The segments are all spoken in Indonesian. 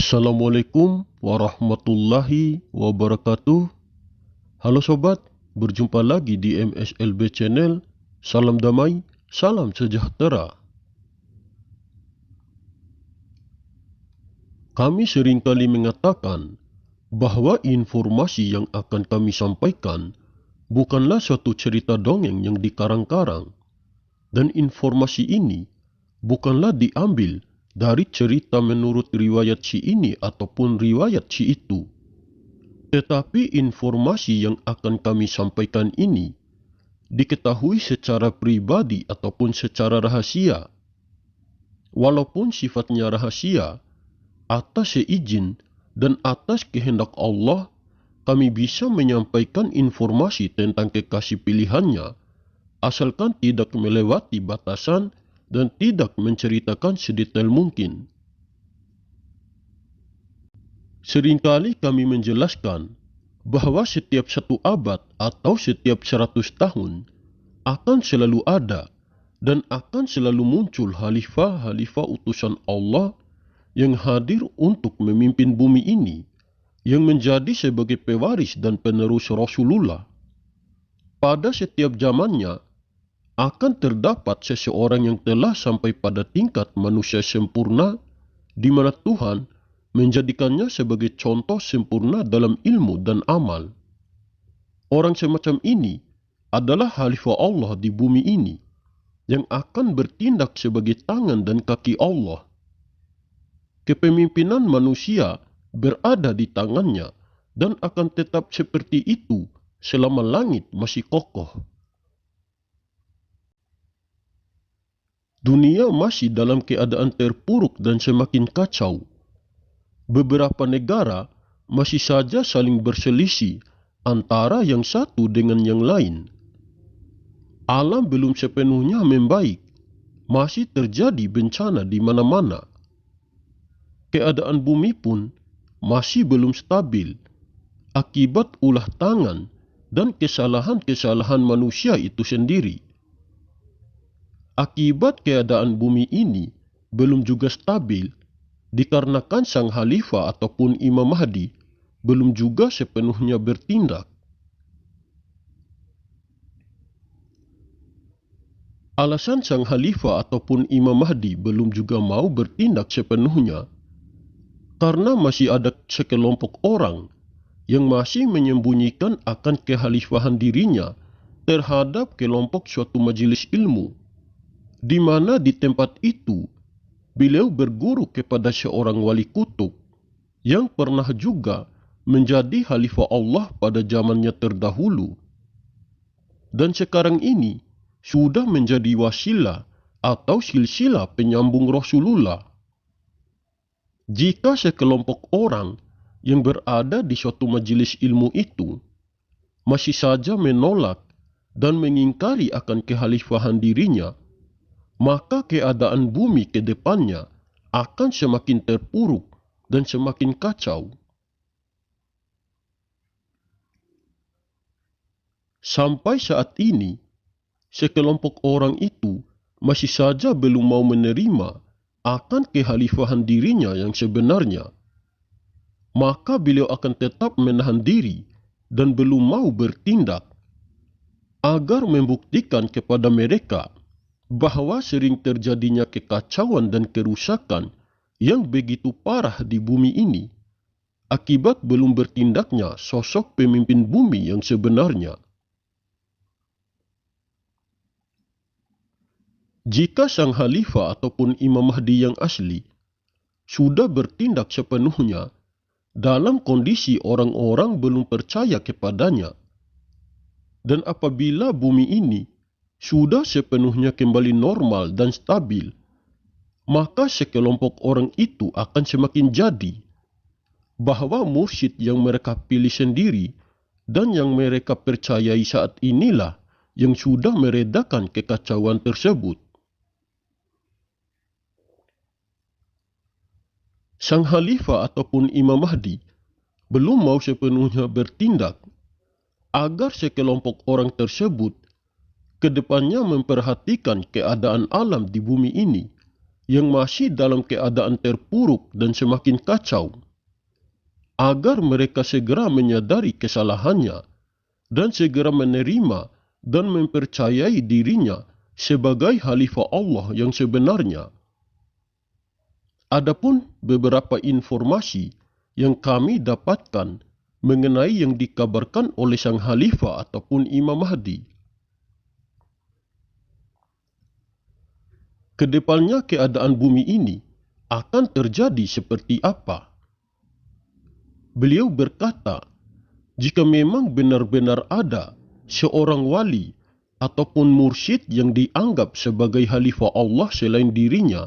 Assalamualaikum warahmatullahi wabarakatuh. Halo sobat, berjumpa lagi di MSLB Channel. Salam damai, salam sejahtera. Kami seringkali mengatakan bahwa informasi yang akan kami sampaikan bukanlah suatu cerita dongeng yang dikarang-karang, dan informasi ini bukanlah diambil dari cerita menurut riwayat si ini ataupun riwayat si itu. Tetapi informasi yang akan kami sampaikan ini diketahui secara pribadi ataupun secara rahasia. Walaupun sifatnya rahasia, atas seizin dan atas kehendak Allah, kami bisa menyampaikan informasi tentang kekasih pilihannya, asalkan tidak melewati batasan dan tidak menceritakan sedetail mungkin. Seringkali kami menjelaskan bahwa setiap 1 abad atau setiap 100 tahun akan selalu ada dan akan selalu muncul khalifah-khalifah utusan Allah yang hadir untuk memimpin bumi ini, yang menjadi sebagai pewaris dan penerus Rasulullah. Pada setiap zamannya akan terdapat seseorang yang telah sampai pada tingkat manusia sempurna, di mana Tuhan menjadikannya sebagai contoh sempurna dalam ilmu dan amal. Orang semacam ini adalah khalifah Allah di bumi ini, yang akan bertindak sebagai tangan dan kaki Allah. Kepemimpinan manusia berada di tangannya dan akan tetap seperti itu selama langit masih kokoh. Dunia masih dalam keadaan terpuruk dan semakin kacau. Beberapa negara masih saja saling berselisih antara yang satu dengan yang lain. Alam belum sepenuhnya membaik, masih terjadi bencana di mana-mana. Keadaan bumi pun masih belum stabil akibat ulah tangan dan kesalahan-kesalahan manusia itu sendiri. Akibat keadaan bumi ini belum juga stabil dikarenakan sang khalifah ataupun Imam Mahdi belum juga sepenuhnya bertindak. Alasan sang khalifah ataupun Imam Mahdi belum juga mau bertindak sepenuhnya karena masih ada sekelompok orang yang masih menyembunyikan akan kekhalifahan dirinya terhadap kelompok suatu majelis ilmu, di mana di tempat itu beliau berguru kepada seorang wali kutub yang pernah juga menjadi khalifah Allah pada zamannya terdahulu, dan sekarang ini sudah menjadi wasilah atau silsilah penyambung Rasulullah. Jika sekelompok orang yang berada di suatu majelis ilmu itu masih saja menolak dan mengingkari akan kekhalifahan dirinya, maka keadaan bumi ke depannya akan semakin terpuruk dan semakin kacau. Sampai saat ini, sekelompok orang itu masih saja belum mau menerima akan kekhalifahan dirinya yang sebenarnya. Maka beliau akan tetap menahan diri dan belum mau bertindak agar membuktikan kepada mereka bahwa sering terjadinya kekacauan dan kerusakan yang begitu parah di bumi ini akibat belum bertindaknya sosok pemimpin bumi yang sebenarnya. Jika sang khalifah ataupun Imam Mahdi yang asli sudah bertindak sepenuhnya dalam kondisi orang-orang belum percaya kepadanya, dan apabila bumi ini sudah sepenuhnya kembali normal dan stabil, maka sekelompok orang itu akan semakin jadi bahwa mursyid yang mereka pilih sendiri dan yang mereka percayai saat inilah yang sudah meredakan kekacauan tersebut. Sang khalifah ataupun Imam Mahdi belum mau sepenuhnya bertindak agar sekelompok orang tersebut kedepannya memperhatikan keadaan alam di bumi ini yang masih dalam keadaan terpuruk dan semakin kacau, agar mereka segera menyadari kesalahannya dan segera menerima dan mempercayai dirinya sebagai khalifah Allah yang sebenarnya. Adapun beberapa informasi yang kami dapatkan mengenai yang dikabarkan oleh sang khalifah ataupun Imam Mahdi. Kedepannya keadaan bumi ini akan terjadi seperti apa? Beliau berkata, jika memang benar-benar ada seorang wali ataupun mursyid yang dianggap sebagai khalifah Allah selain dirinya,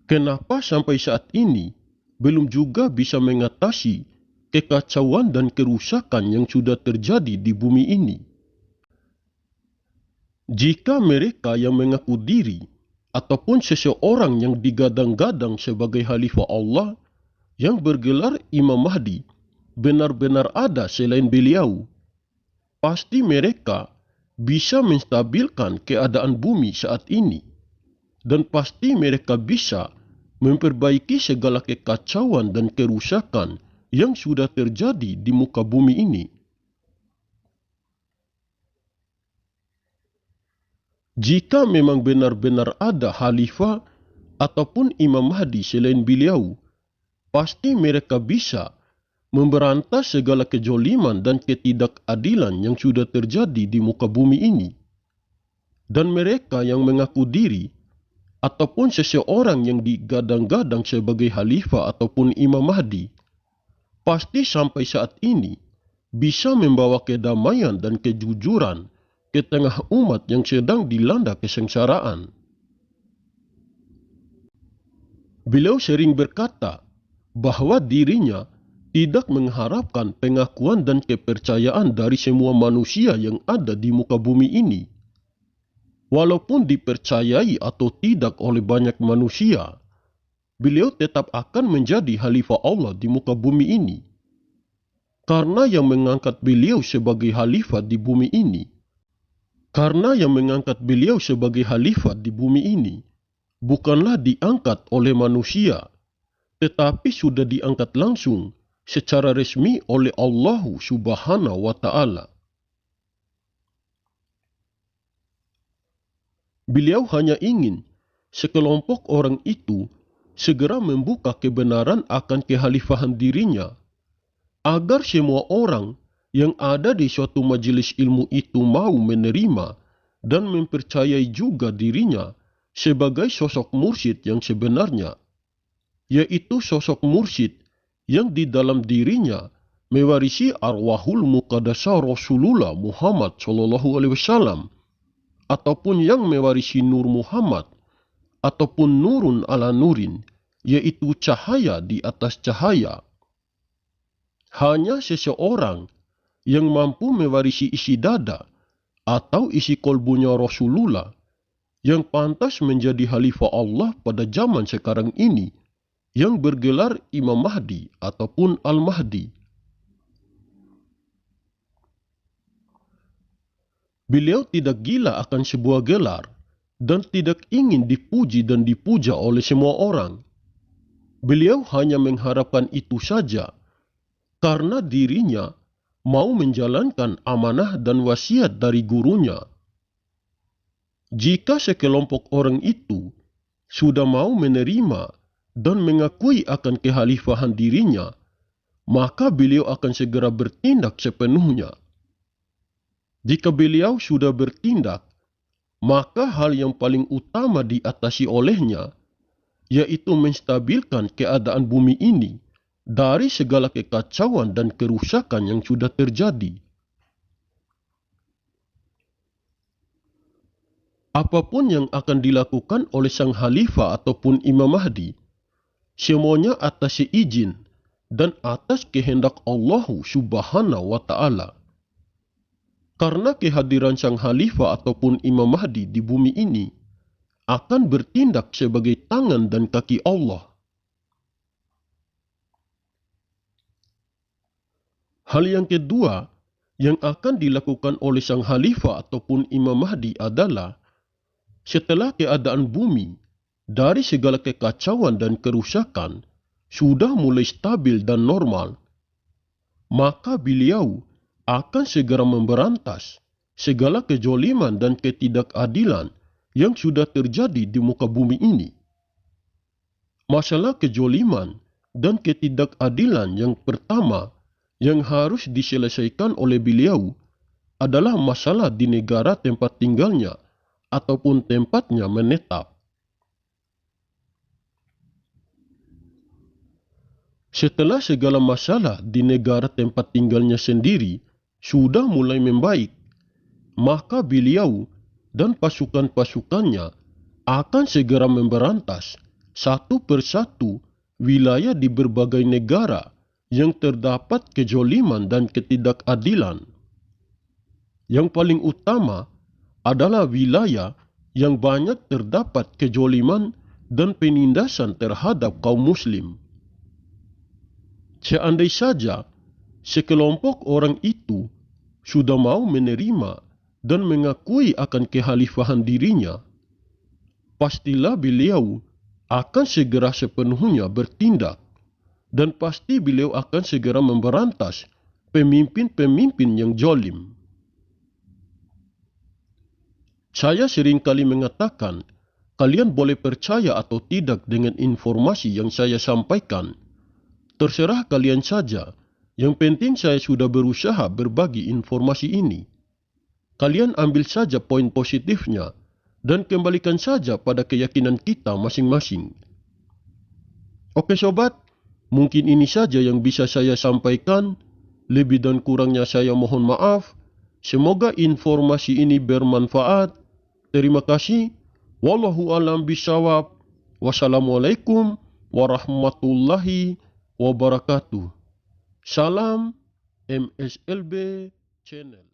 kenapa sampai saat ini belum juga bisa mengatasi kekacauan dan kerusakan yang sudah terjadi di bumi ini? Jika mereka yang mengaku diri ataupun seseorang yang digadang-gadang sebagai khalifah Allah yang bergelar Imam Mahdi benar-benar ada selain beliau, pasti mereka bisa menstabilkan keadaan bumi saat ini, dan pasti mereka bisa memperbaiki segala kekacauan dan kerusakan yang sudah terjadi di muka bumi ini. Jika memang benar-benar ada khalifah ataupun Imam Mahdi selain beliau, pasti mereka bisa memberantas segala kejoliman dan ketidakadilan yang sudah terjadi di muka bumi ini. Dan mereka yang mengaku diri ataupun seseorang yang digadang-gadang sebagai khalifah ataupun Imam Mahdi, pasti sampai saat ini bisa membawa kedamaian dan kejujuran ke tengah umat yang sedang dilanda kesengsaraan. Beliau sering berkata bahwa dirinya tidak mengharapkan pengakuan dan kepercayaan dari semua manusia yang ada di muka bumi ini. Walaupun dipercayai atau tidak oleh banyak manusia, beliau tetap akan menjadi khalifah Allah di muka bumi ini. Karena yang mengangkat beliau sebagai khalifah di bumi ini, bukanlah diangkat oleh manusia, tetapi sudah diangkat langsung secara resmi oleh Allah Subhanahu wa Ta'ala. Beliau hanya ingin sekelompok orang itu segera membuka kebenaran akan kekhalifahan dirinya, agar semua orang yang ada di suatu majelis ilmu itu mau menerima dan mempercayai juga dirinya sebagai sosok mursyid yang sebenarnya, yaitu sosok mursyid yang di dalam dirinya mewarisi arwahul muqaddasah Rasulullah Muhammad SAW, ataupun yang mewarisi Nur Muhammad, ataupun nurun ala nurin, yaitu cahaya di atas cahaya. Hanya seseorang yang mampu mewarisi isi dada atau isi kolbunya Rasulullah yang pantas menjadi khalifah Allah pada zaman sekarang ini, yang bergelar Imam Mahdi ataupun Al-Mahdi. Beliau tidak gila akan sebuah gelar dan tidak ingin dipuji dan dipuja oleh semua orang. Beliau hanya mengharapkan itu saja, karena dirinya mau menjalankan amanah dan wasiat dari gurunya. Jika sekelompok orang itu sudah mau menerima dan mengakui akan kekhalifahan dirinya, maka beliau akan segera bertindak sepenuhnya. Jika beliau sudah bertindak, maka hal yang paling utama diatasi olehnya, yaitu menstabilkan keadaan bumi ini dari segala kekacauan dan kerusakan yang sudah terjadi. Apapun yang akan dilakukan oleh sang khalifah ataupun Imam Mahdi, semuanya atas izin dan atas kehendak Allah Subhanahu wa Ta'ala. Karena kehadiran sang khalifah ataupun Imam Mahdi di bumi ini akan bertindak sebagai tangan dan kaki Allah. Hal yang kedua yang akan dilakukan oleh sang khalifah ataupun Imam Mahdi adalah, setelah keadaan bumi dari segala kekacauan dan kerusakan sudah mulai stabil dan normal, maka beliau akan segera memberantas segala kejoliman dan ketidakadilan yang sudah terjadi di muka bumi ini. Masalah kejoliman dan ketidakadilan yang pertama yang harus diselesaikan oleh beliau adalah masalah di negara tempat tinggalnya ataupun tempatnya menetap. Setelah segala masalah di negara tempat tinggalnya sendiri sudah mulai membaik, maka beliau dan pasukan-pasukannya akan segera memberantas satu persatu wilayah di berbagai negara yang terdapat kejoliman dan ketidakadilan. Yang paling utama adalah wilayah yang banyak terdapat kejoliman dan penindasan terhadap kaum muslim. Seandai saja sekelompok orang itu sudah mau menerima dan mengakui akan kekhalifahan dirinya, pastilah beliau akan segera sepenuhnya bertindak dan pasti beliau akan segera memberantas pemimpin-pemimpin yang jolim. Saya seringkali mengatakan, kalian boleh percaya atau tidak dengan informasi yang saya sampaikan. Terserah kalian saja. Yang penting saya sudah berusaha berbagi informasi ini. Kalian ambil saja poin positifnya dan kembalikan saja pada keyakinan kita masing-masing. Oke sobat, mungkin ini saja yang bisa saya sampaikan. Lebih dan kurangnya saya mohon maaf. Semoga informasi ini bermanfaat. Terima kasih. Wallahu a'lam bishawab. Wassalamualaikum warahmatullahi wabarakatuh. Salam MSLB Channel.